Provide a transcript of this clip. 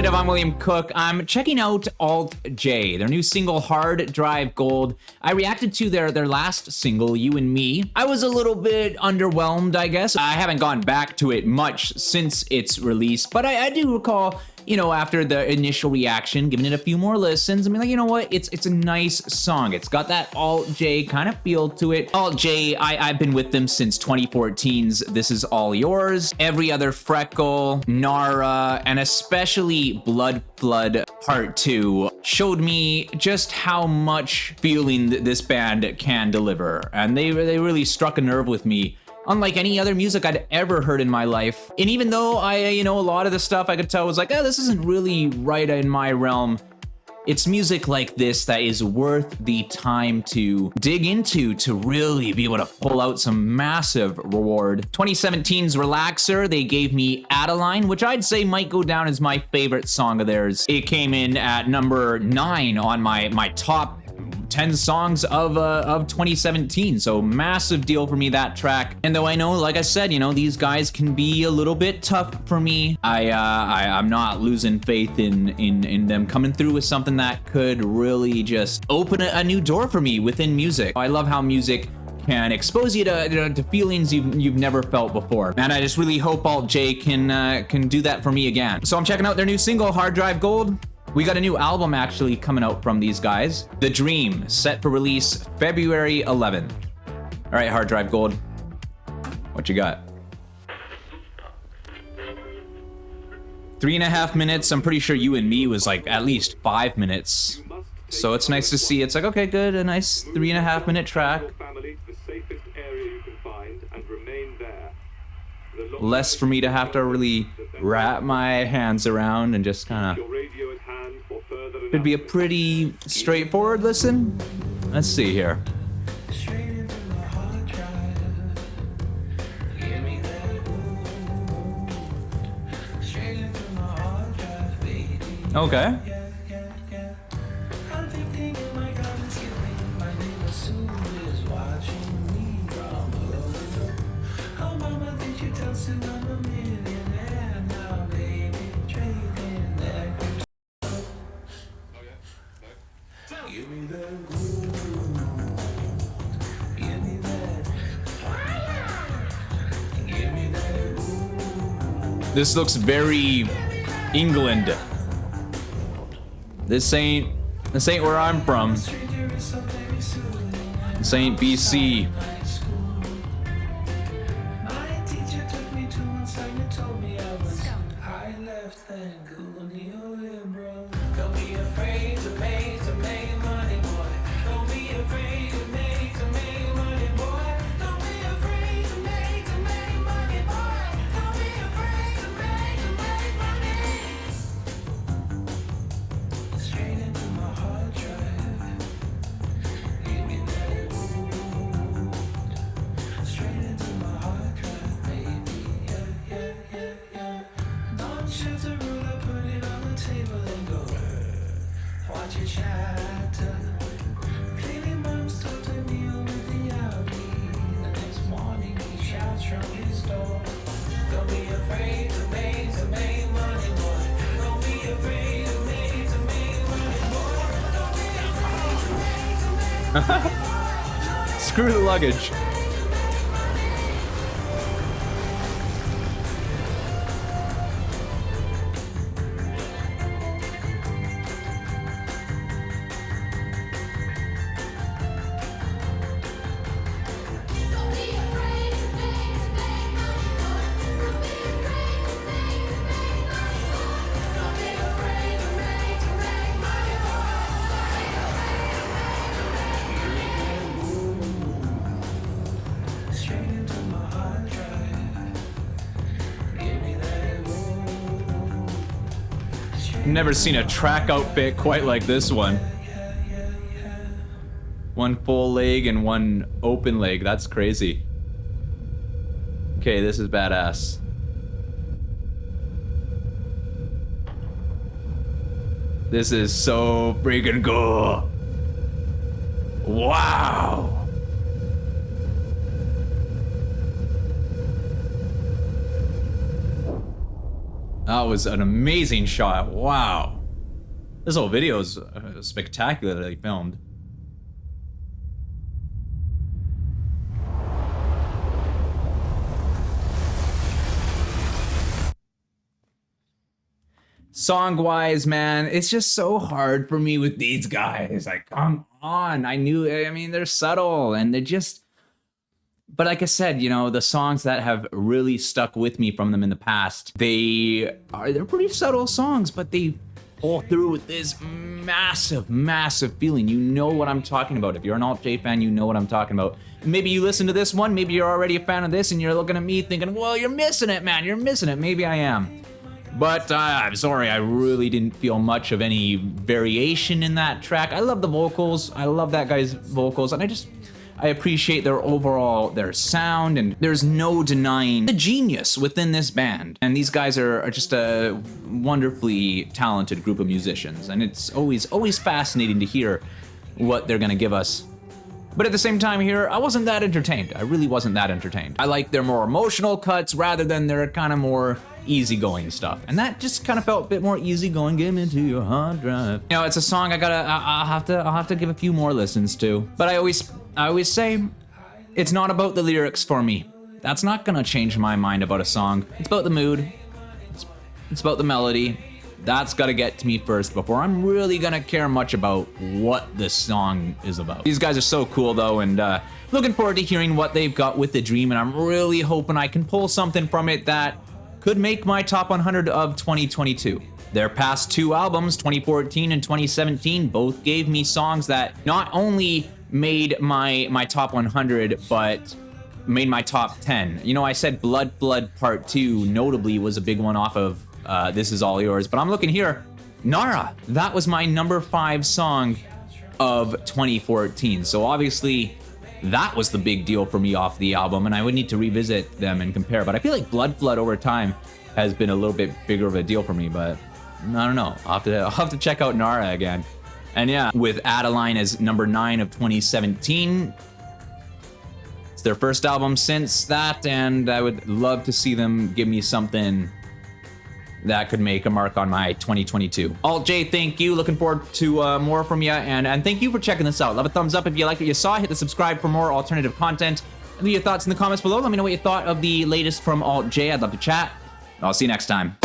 Alternative, I'm William Cook. I'm checking out Alt J, their new single Hard Drive Gold. I reacted to their last single, You and Me. I was a little bit underwhelmed, I guess. I haven't gone back to it much since its release, but I do recall, you know, after the initial reaction, giving it a few more listens, I mean, like, you know what? It's a nice song. It's got that Alt J kind of feel to it. Alt J, I've been with them since 2014's This Is All Yours, Every Other Freckle, Nara, and especially Blood Flood Part 2 showed me just how much feeling this band can deliver. And they really struck a nerve with me, unlike any other music I'd ever heard in my life. And even though a lot of the stuff I could tell was like, oh, this isn't really right in my realm, it's music like this that is worth the time to dig into to really be able to pull out some massive reward. 2017's Relaxer, they gave me Adeline, which I'd say might go down as my favorite song of theirs. It came in at number 9 on my top 10 songs of 2017, so massive deal for me, that track. And though I know, like I said, you know, these guys can be a little bit tough for me, I'm not losing faith in them coming through with something that could really just open a new door for me within music. I love how music can expose you to feelings you've never felt before, and I just really hope Alt J can do that for me again. So I'm checking out their new single Hard Drive Gold. We got a new album actually coming out from these guys. The Dream, set for release February 11th. All right, Hard Drive Gold, what you got? 3.5 minutes. I'm pretty sure You and Me was like at least 5 minutes. So it's nice to see. It's like, okay, good, a nice 3.5 minute track. Less for me to have to really wrap my hands around and just kind of. Could be a pretty straightforward listen. Let's see here. Okay. This looks very England. This ain't where I'm from. This ain't BC. Screw the luggage. Never seen a track outfit quite like this one. One full leg and one open leg. That's crazy. Okay, this is badass. This is so freaking cool. Wow. That was an amazing shot. Wow. This whole video is spectacularly filmed. Song-wise, man, it's just so hard for me with these guys. Like, come on. I mean, they're subtle and they're just... But like I said, you know, the songs that have really stuck with me from them in the past, they're pretty subtle songs, but they pull through with this massive, massive feeling. You know what I'm talking about. If you're an Alt J fan, you know what I'm talking about. Maybe you listen to this one, maybe you're already a fan of this, and you're looking at me thinking, well, you're missing it, man, you're missing it. Maybe I am. But I'm sorry, I really didn't feel much of any variation in that track. I love the vocals, I love that guy's vocals, and I appreciate their sound, and there's no denying the genius within this band. And these guys are just a wonderfully talented group of musicians, and it's always fascinating to hear what they're gonna give us. But at the same time here, I wasn't that entertained. I really wasn't that entertained. I like their more emotional cuts rather than their kind of more easygoing stuff. And that just kind of felt a bit more easygoing. Get into your hard drive. You know, it's a song I'll have to give a few more listens to. But I always say, it's not about the lyrics for me. That's not gonna change my mind about a song. It's about the mood. It's about the melody. That's gotta get to me first before I'm really gonna care much about what this song is about. These guys are so cool though, and looking forward to hearing what they've got with The Dream, and I'm really hoping I can pull something from it that could make my top 100 of 2022. Their past two albums, 2014 and 2017, both gave me songs that not only made my top 100, but made my top 10. You know, I said Blood Flood Part 2 notably was a big one off of This Is All Yours, but I'm looking here, Nara, that was my number 5 song of 2014. So obviously that was the big deal for me off the album, and I would need to revisit them and compare. But I feel like Blood Flood over time has been a little bit bigger of a deal for me, but I don't know. I'll have to check out Nara again. And yeah, with Adeline as number 9 of 2017. It's their first album since that, and I would love to see them give me something that could make a mark on my 2022. Alt J, thank you. Looking forward to more from you, and thank you for checking this out. Leave a thumbs up if you liked what you saw. Hit the subscribe for more alternative content. Leave your thoughts in the comments below. Let me know what you thought of the latest from Alt J. I'd love to chat. I'll see you next time.